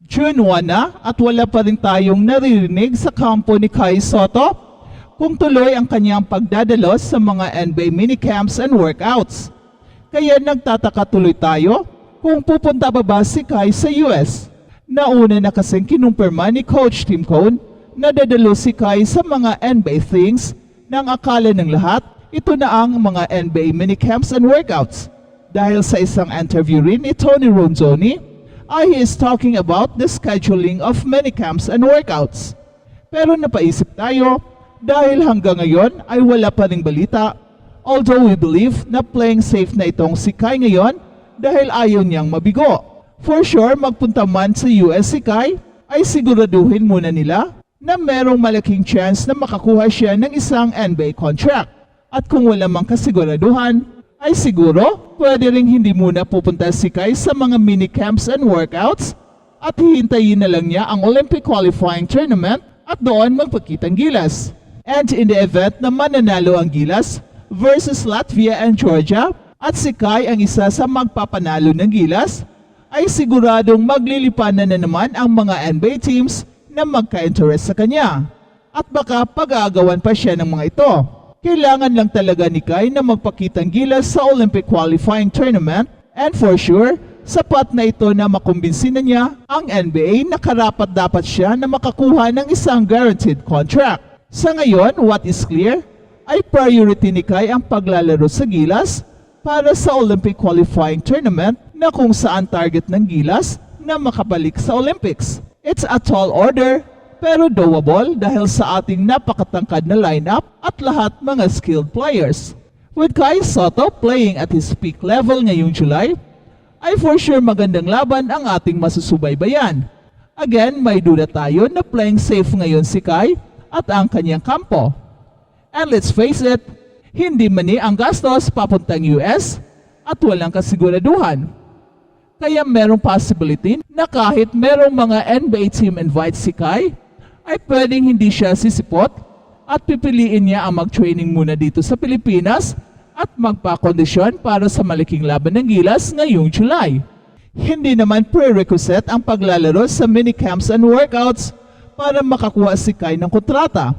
June 1 na at wala pa rin tayong naririnig sa kampo ni Kai Sotto kung tuloy ang kanyang pagdadalos sa mga NBA minicamps and workouts. Kaya nagtataka tuloy tayo kung pupunta pa ba si Kai sa US. Nauna na kasing kinumpirma ni Coach Tim Cone na dadalo si Kai sa mga NBA things nang akala ng lahat ito na ang mga NBA minicamps and workouts. Dahil sa isang interview rin ni Tony Ronzoni, he is talking about the scheduling of minicamps and workouts. Pero napaisip tayo dahil hanggang ngayon ay wala pa ring balita. Although we believe na playing safe na itong si Kai ngayon dahil ayaw niyang mabigo. For sure, magpunta man sa US si Kai ay siguraduhin muna nila na merong malaking chance na makakuha siya ng isang NBA contract. At kung wala mang kasiguraduhan, ay siguro pwede ring hindi muna pupunta si Kai sa mga minicamps and workouts at hihintayin na lang niya ang Olympic qualifying tournament at doon magpakitang gilas. And in the event na mananalo ang gilas versus Latvia and Georgia at si Kai ang isa sa magpapanalo ng gilas, ay siguradong maglilipanan na naman ang mga NBA teams na magka-interest sa kanya. At baka pag-aagawan pa siya ng mga ito. Kailangan lang talaga ni Kai na magpakitang gilas sa Olympic qualifying tournament and for sure, sapat na ito na makumbinsi na niya ang NBA na karapat dapat siya na makakuha ng isang guaranteed contract. Sa ngayon, what is clear ay priority ni Kai ang paglalaro sa gilas para sa Olympic qualifying tournament na kung saan target ng gilas na makabalik sa Olympics. It's a tall order pero doable dahil sa ating napakatangkad na lineup at lahat mga skilled players. With Kai Sotto playing at his peak level ngayong July, ay for sure magandang laban ang ating masusubaybayan. Again, may duda tayo na playing safe ngayon si Kai at ang kanyang kampo. And let's face it, hindi mani ang gastos papuntang US at walang kasiguraduhan. Kaya merong possibility na kahit merong mga NBA team invite si Kai, ay pwedeng hindi siya sisipot at pipiliin niya ang mag-training muna dito sa Pilipinas at magpa-kondisyon para sa malaking laban ng gilas ngayong July. Hindi naman prerequisite ang paglalaro sa minicamps and workouts para makakuha si Kai ng kontrata.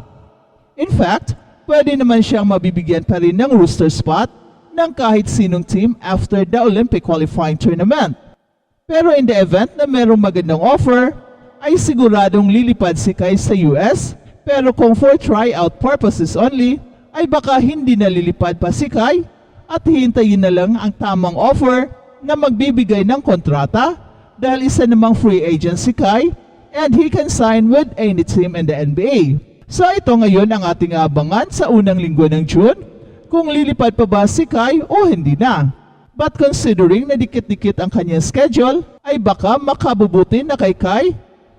In fact, pwede naman siyang mabibigyan pa rin ng roster spot ng kahit sinong team after the Olympic qualifying tournament. Pero in the event na merong magandang offer, ay siguradong lilipad si Kai sa US, pero kung for tryout purposes only, ay baka hindi na lilipad pa si Kai at hihintayin na lang ang tamang offer na magbibigay ng kontrata dahil isa namang free agent si Kai and he can sign with any team in the NBA. So ito ngayon ang ating abangan sa unang linggo ng June kung lilipad pa ba si Kai o hindi na. But considering na dikit-dikit ang kanyang schedule, ay baka makabubuti na kay Kai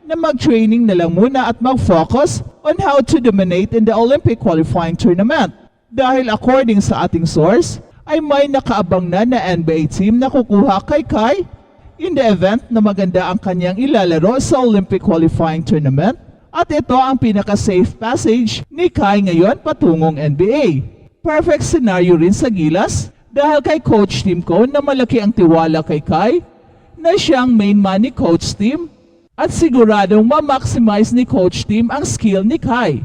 na mag-training na lang muna at mag-focus on how to dominate in the Olympic qualifying tournament. Dahil according sa ating source, ay may nakaabang na NBA team na kukuha kay Kai in the event na maganda ang kanyang ilalaro sa Olympic qualifying tournament at ito ang pinaka-safe passage ni Kai ngayon patungong NBA. Perfect scenario rin sa gilas dahil kay Coach Tim Cone na malaki ang tiwala kay Kai na siyang main man ni Coach Tim at siguradong ma-maximize ni Coach Tim ang skill ni Kai.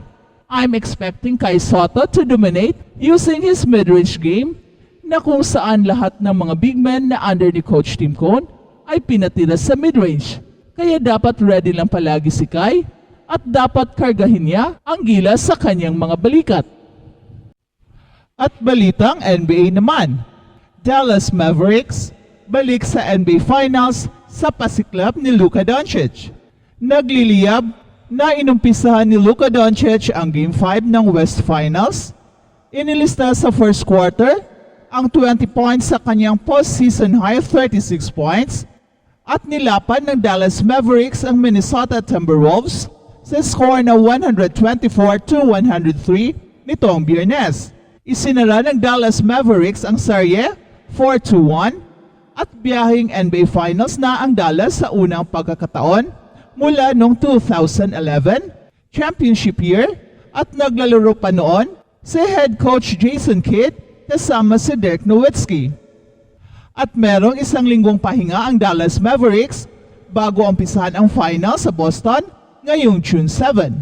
I'm expecting Kai Sotto to dominate using his mid-range game na kung saan lahat ng mga big men na under ni Coach Tim Cone ay pinatira sa mid-range. Kaya dapat ready lang palagi si Kai at dapat kargahin niya ang gilas sa kanyang mga balikat. At balitang NBA naman, Dallas Mavericks balik sa NBA Finals sa pasiklab ni Luka Doncic. Nagliliyab na inumpisahan ni Luka Doncic ang Game 5 ng West Finals. Inilista sa first quarter ang 20 points sa kanyang postseason high 36 points at nilapan ng Dallas Mavericks ang Minnesota Timberwolves sa score na 124-103 nitong Biyernes. Isinara ng Dallas Mavericks ang serye 4-1 at biyahing NBA Finals na ang Dallas sa unang pagkakataon mula noong 2011 championship year at naglalaro pa noon si head coach Jason Kidd kasama si Dirk Nowitzki. At merong isang linggong pahinga ang Dallas Mavericks bago umpisahan ang final sa Boston ngayong June 7.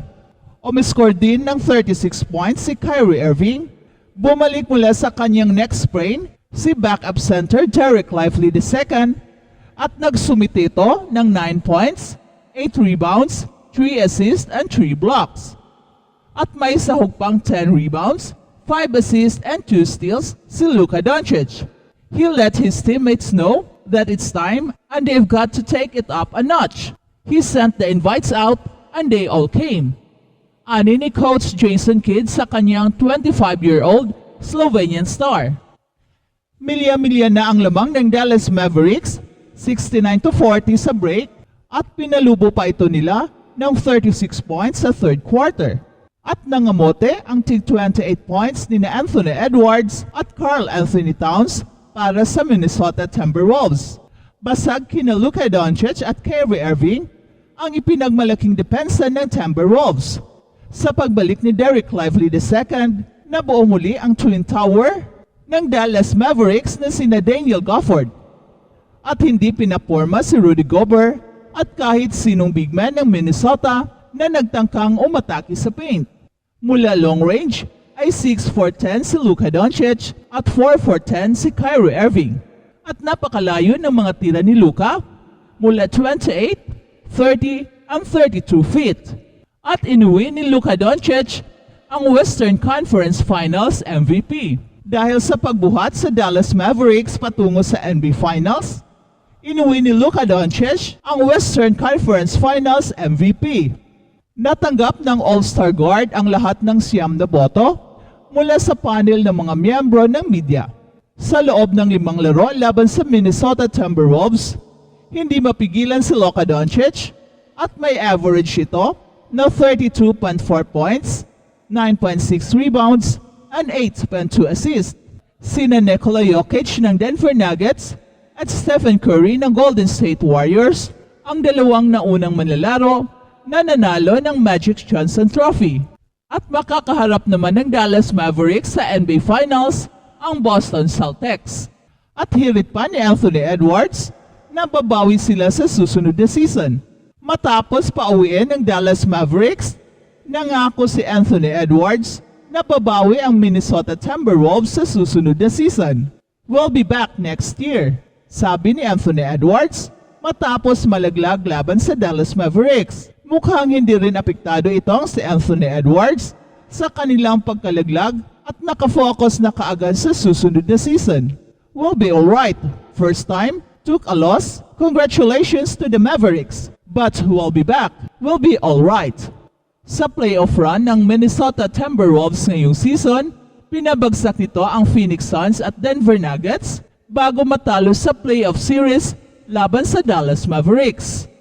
Umiscore din ng 36 points si Kyrie Irving. Bumalik mula sa kanyang neck sprain si backup center Derek Lively II at nagsumite ito ng 9 points, 8 rebounds, 3 assists and 3 blocks. At may sahog pang 10 rebounds, 5 assists and 2 steals si Luka Doncic. He let his teammates know that it's time and they've got to take it up a notch. He sent the invites out and they all came. Ani ni Coach Jason Kidd sa kanyang 25-year-old Slovenian star. Milya-milya na ang lamang ng Dallas Mavericks, 69-40 sa break at pinalubo pa ito nila ng 36 points sa third quarter. At nangamote ang tig-28 points ni Anthony Edwards at Karl Anthony Towns para sa Minnesota Timberwolves. Basag kina Luka Doncic at Kyrie Irving ang ipinagmalaking depensa ng Timberwolves. Sa pagbalik ni Derek Lively II, nabuo muli ang Twin Tower ng Dallas Mavericks na sina Daniel Gafford. At hindi pinaporma si Rudy Gobert at kahit sinong big man ng Minnesota na nagtangkang umatake sa paint. Mula long range ay 6 for 10 si Luka Doncic at 4 for 10 si Kyrie Irving. At napakalayo ng mga tira ni Luka mula 28, 30 and 32 feet. At inuwi ni Luka Doncic ang Western Conference Finals MVP. Dahil sa pagbuhat sa Dallas Mavericks patungo sa NBA Finals, inuwi ni Luka Doncic ang Western Conference Finals MVP. Natanggap ng All-Star Guard ang lahat ng siyam na boto mula sa panel ng mga miyembro ng media. Sa loob ng 5 laro laban sa Minnesota Timberwolves, hindi mapigilan si Luka Doncic at may average ito na 32.4 points, 9.6 rebounds, and 8.2 assists. Sina Nikola Jokic ng Denver Nuggets at Stephen Curry ng Golden State Warriors ang dalawang naunang manlalaro na nanalo ng Magic Johnson Trophy. At makakaharap naman ng Dallas Mavericks sa NBA Finals ang Boston Celtics. At hirit pa ni Anthony Edwards na babawi sila sa susunod na season. Matapos pauwiin ng Dallas Mavericks, nangako si Anthony Edwards na babawi ang Minnesota Timberwolves sa susunod na season. We'll be back next year, sabi ni Anthony Edwards matapos malaglag laban sa Dallas Mavericks. Mukhang hindi rin apektado itong si Anthony Edwards sa kanilang pagkalaglag at nakafocus na kaagad sa susunod na season. We'll be alright. First time, took a loss. Congratulations to the Mavericks. But we'll be back. We'll be alright. Sa playoff run ng Minnesota Timberwolves ngayong season, pinabagsak nito ang Phoenix Suns at Denver Nuggets bago matalo sa playoff series laban sa Dallas Mavericks.